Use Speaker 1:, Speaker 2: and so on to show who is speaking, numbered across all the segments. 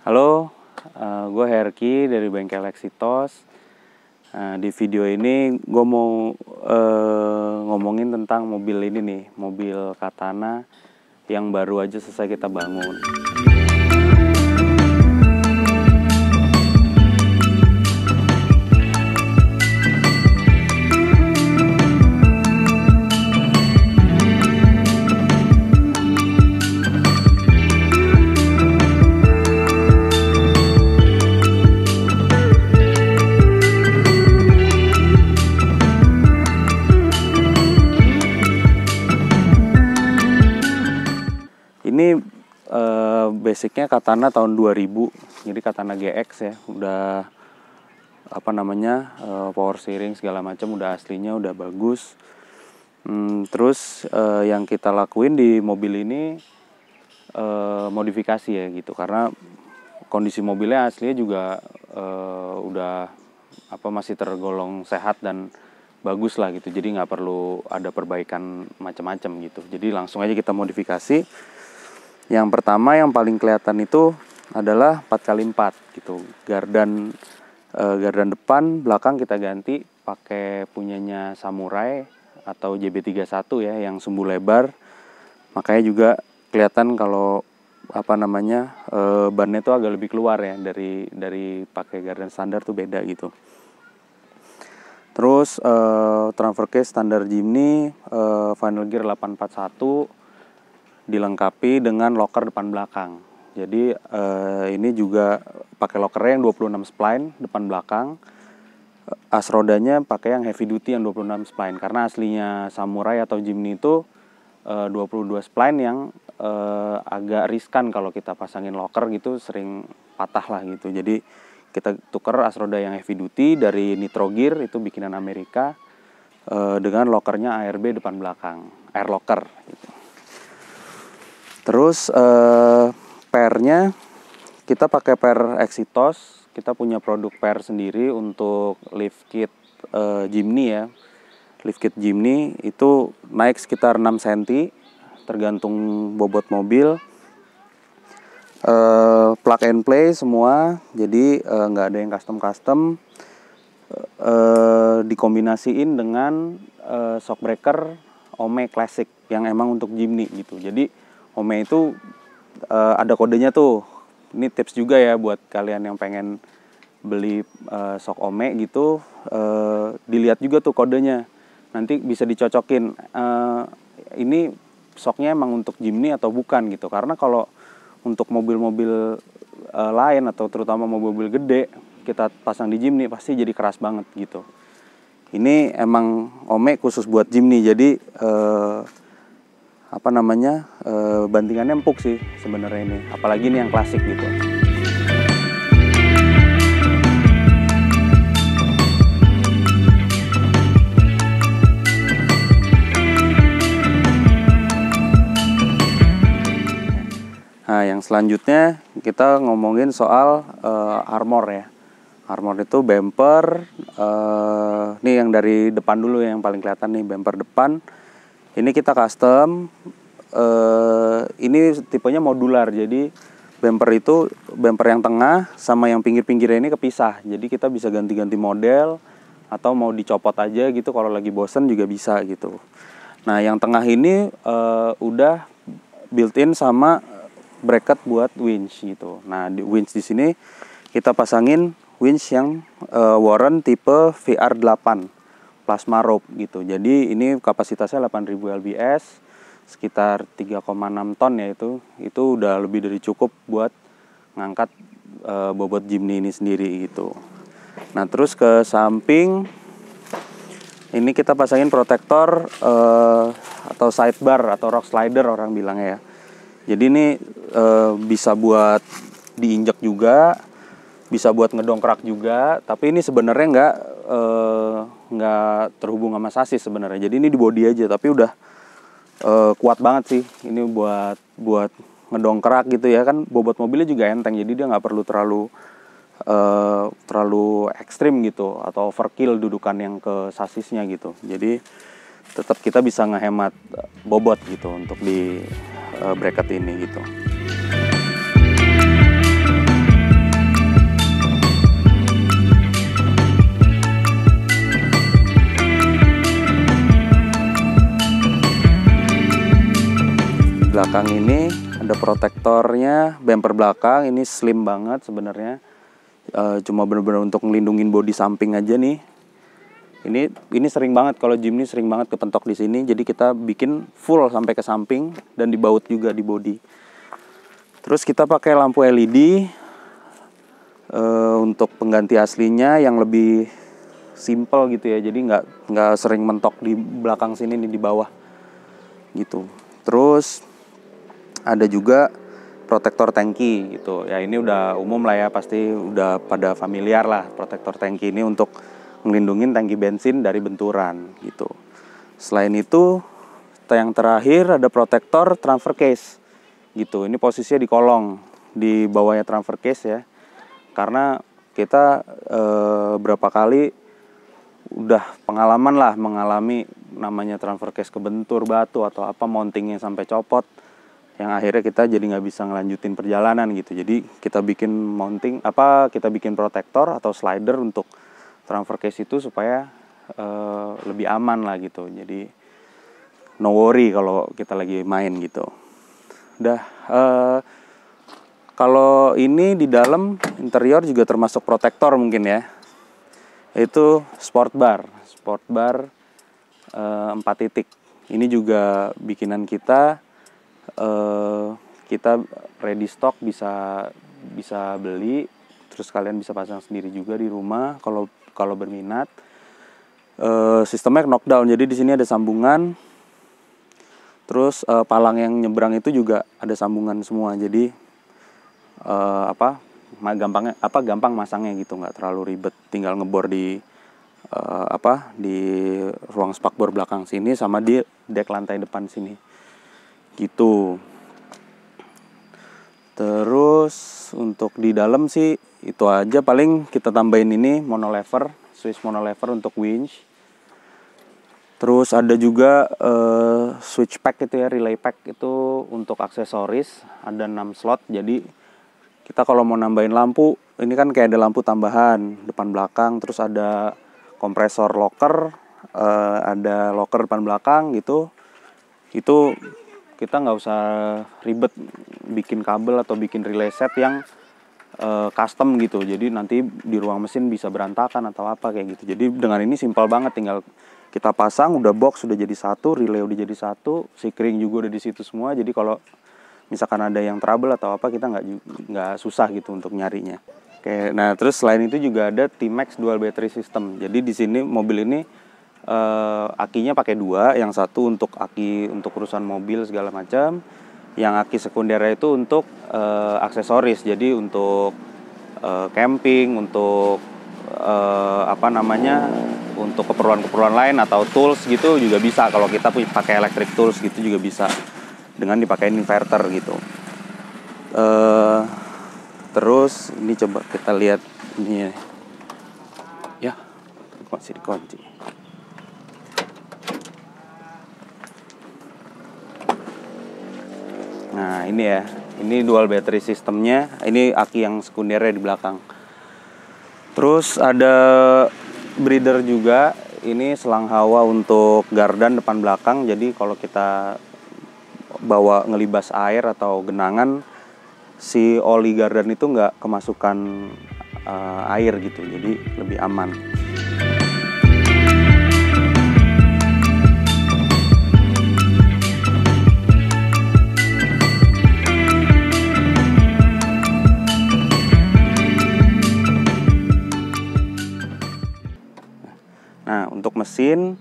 Speaker 1: Halo, gue Herky dari Bengkel Exitos. Di video ini gue mau ngomongin tentang mobil ini nih, mobil Katana yang baru aja selesai kita bangun. Ini basicnya Katana tahun 2000, jadi Katana GX ya, udah power steering segala macam udah aslinya udah bagus. Terus yang kita lakuin di mobil ini modifikasi ya gitu, karena kondisi mobilnya aslinya juga udah masih tergolong sehat dan bagus lah gitu, jadi nggak perlu ada perbaikan macam-macam gitu. Jadi langsung aja kita modifikasi. Yang pertama yang paling kelihatan itu adalah 4x4 gitu. Gardan depan, belakang kita ganti pakai punyanya Samurai atau JB31 ya, yang sumbu lebar. Makanya juga kelihatan kalau bannya tuh agak lebih keluar ya dari pakai gardan standar tuh beda gitu. Terus transfer case standar Jimny, final gear 841, dilengkapi dengan locker depan belakang. Jadi ini juga pakai lockernya yang 26 spline depan belakang. As rodanya pakai yang heavy duty yang 26 spline, karena aslinya Samurai atau Jimny itu 22 spline yang agak riskan kalau kita pasangin locker gitu, sering patah lah gitu. Jadi kita tuker as roda yang heavy duty dari Nitro Gear, itu bikinan Amerika, dengan lockernya ARB depan belakang, air locker gitu. Terus pernya kita pakai per Exitos. Kita punya produk per sendiri untuk lift kit Jimny ya. Lift kit Jimny itu naik sekitar 6 cm tergantung bobot mobil. Plug and play semua, jadi nggak ada yang custom. Dikombinasiin dengan shock breaker Ome Classic yang emang untuk Jimny gitu. Jadi Ome itu ada kodenya tuh. Ini tips juga ya buat kalian yang pengen beli shock Ome gitu. Dilihat juga tuh kodenya. Nanti bisa dicocokin. Ini shocknya emang untuk Jimny atau bukan gitu. Karena kalau untuk mobil-mobil lain atau terutama mobil-mobil gede kita pasang di Jimny pasti jadi keras banget gitu. Ini emang Ome khusus buat Jimny. Jadi bantingannya empuk sih sebenarnya ini, apalagi ini yang klasik gitu. Nah, yang selanjutnya kita ngomongin soal armor ya. Armor itu bumper, nih yang dari depan dulu yang paling kelihatan nih, bumper depan. Ini kita custom, ini tipenya modular, jadi bumper yang tengah sama yang pinggir-pinggirnya ini kepisah. Jadi kita bisa ganti-ganti model atau mau dicopot aja gitu, kalau lagi bosen juga bisa gitu. Nah yang tengah ini udah built-in sama bracket buat winch gitu. Nah di winch di sini kita pasangin winch yang Warren tipe VR8 plasma rope gitu. Jadi ini kapasitasnya 8000 lbs, sekitar 3,6 ton ya, itu udah lebih dari cukup buat ngangkat bobot Jimny ini sendiri gitu. Nah terus ke samping ini kita pasangin protektor atau sidebar atau rock slider orang bilangnya ya. Jadi ini bisa buat diinjak juga, bisa buat ngedongkrak juga, tapi ini sebenarnya nggak terhubung sama sasis sebenarnya. Jadi ini di body aja, tapi udah kuat banget sih. Ini buat ngedongkrak gitu ya, kan bobot mobilnya juga enteng, jadi dia nggak perlu terlalu ekstrim gitu atau overkill dudukan yang ke sasisnya gitu. Jadi tetap kita bisa ngehemat bobot gitu untuk di bracket ini gitu. belakang ini ada protektornya, bumper belakang ini slim banget sebenarnya. Cuma bener-bener untuk ngelindungin bodi samping aja nih. Ini sering banget kalau Jimny sering banget kepentok di sini. Jadi kita bikin full sampai ke samping dan dibaut juga di bodi. Terus kita pakai lampu LED untuk pengganti aslinya yang lebih simple gitu ya. Jadi nggak sering mentok di belakang sini nih, di bawah gitu. Terus ada juga protektor tangki gitu ya. Ini udah umum lah ya, pasti udah pada familiar lah. Protektor tangki ini untuk ngelindungin tangki bensin dari benturan gitu. Selain itu yang terakhir ada protektor transfer case gitu. Ini posisinya di kolong, di bawahnya transfer case ya. Karena kita berapa kali udah pengalaman lah mengalami namanya transfer case kebentur batu atau apa, mountingnya sampai copot, yang akhirnya kita jadi nggak bisa ngelanjutin perjalanan gitu. Jadi kita bikin kita bikin protektor atau slider untuk transfer case itu supaya lebih aman lah gitu. Jadi no worry kalau kita lagi main gitu. Udah kalau ini di dalam interior juga termasuk protektor mungkin ya. Itu sport bar 4 titik. Ini juga bikinan kita. Kita ready stock, bisa beli, terus kalian bisa pasang sendiri juga di rumah kalau berminat. Sistemnya knockdown, jadi di sini ada sambungan. Terus palang yang nyebrang itu juga ada sambungan semua. Jadi gampang masangnya gitu, nggak terlalu ribet. Tinggal ngebor di ruang spakbor belakang sini sama di dek lantai depan sini gitu. Terus untuk di dalam sih itu aja, paling kita tambahin ini monolever, Swiss monolever untuk winch. Terus ada juga switch pack itu ya, relay pack itu untuk aksesoris, ada 6 slot. Jadi kita kalau mau nambahin lampu, ini kan kayak ada lampu tambahan depan belakang, terus ada kompresor locker, ada locker depan belakang gitu. Itu kita nggak usah ribet bikin kabel atau bikin relay set yang custom gitu. Jadi nanti di ruang mesin bisa berantakan atau apa kayak gitu. Jadi dengan ini simpel banget, tinggal kita pasang, udah box udah jadi satu, relay udah jadi satu, sikring juga udah di situ semua. Jadi kalau misalkan ada yang trouble atau apa, kita nggak susah gitu untuk nyarinya. Oke, nah terus selain itu juga ada T-Max dual battery system. Jadi di sini mobil ini akinya pakai 2, yang satu untuk aki untuk urusan mobil segala macam, yang aki sekundernya itu untuk aksesoris. Jadi untuk camping, untuk untuk keperluan lain atau tools gitu juga bisa. Kalau kita pakai electric tools gitu juga bisa dengan dipakein inverter gitu. Terus ini coba kita lihat ini ya, masih dikunci. Nah ini ya, ini dual battery sistemnya. Ini aki yang sekundernya di belakang. Terus ada breather juga. Ini selang hawa untuk gardan depan belakang. Jadi kalau kita bawa ngelibas air atau genangan, si oli gardan itu nggak kemasukan air gitu, jadi lebih aman. Nah untuk mesin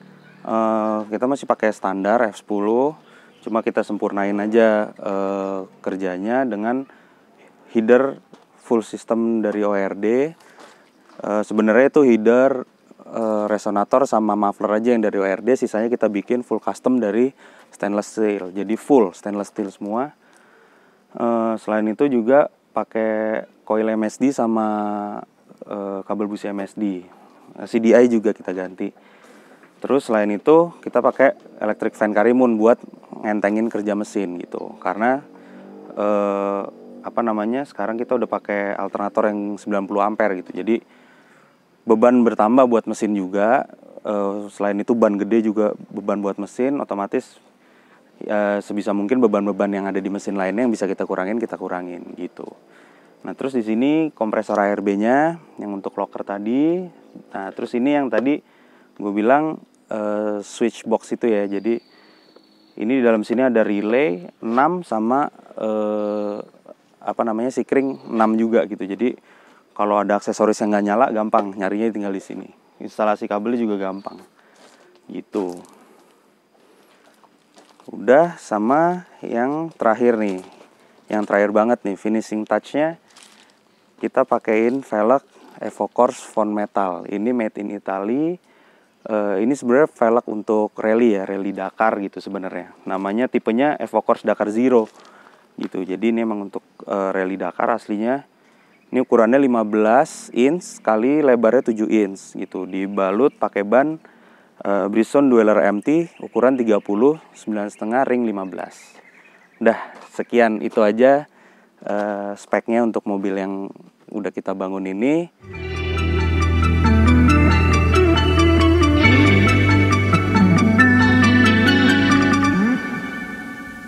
Speaker 1: kita masih pakai standar F10, cuma kita sempurnain aja kerjanya dengan header full system dari ORD. Sebenarnya itu header, resonator sama muffler aja yang dari ORD, sisanya kita bikin full custom dari stainless steel. Jadi full stainless steel semua. Selain itu juga pakai coil MSD sama kabel busi MSD. CDI juga kita ganti. Terus selain itu kita pakai electric fan Karimun buat ngentengin kerja mesin gitu. Karena sekarang kita udah pakai alternator yang 90 ampere gitu. Jadi beban bertambah buat mesin juga. Selain itu ban gede juga beban buat mesin, otomatis sebisa mungkin beban-beban yang ada di mesin lainnya yang bisa kita kurangin gitu. Nah terus di sini kompresor ARB-nya yang untuk locker tadi. Nah terus ini yang tadi gue bilang switch box itu ya. Jadi ini di dalam sini ada relay 6 sama sikring 6 juga gitu. Jadi kalau ada aksesoris yang nggak nyala gampang nyarinya, tinggal di sini. Instalasi kabelnya juga gampang gitu. Udah, sama yang terakhir nih, yang terakhir banget nih, finishing touch-nya kita pakein velg EvoCourse Von Metal. Ini made in Italy. Ini sebenarnya velg untuk rally ya, rally Dakar gitu sebenarnya. Namanya tipenya EvoCourse Dakar Zero gitu. Jadi ini emang untuk rally Dakar aslinya. Ini ukurannya 15 inch kali lebarnya 7 inch gitu. Dibalut pakai ban Bridgestone Dweller MT ukuran 30, 9,5 ring 15. Udah, sekian itu aja speknya untuk mobil yang udah kita bangun ini.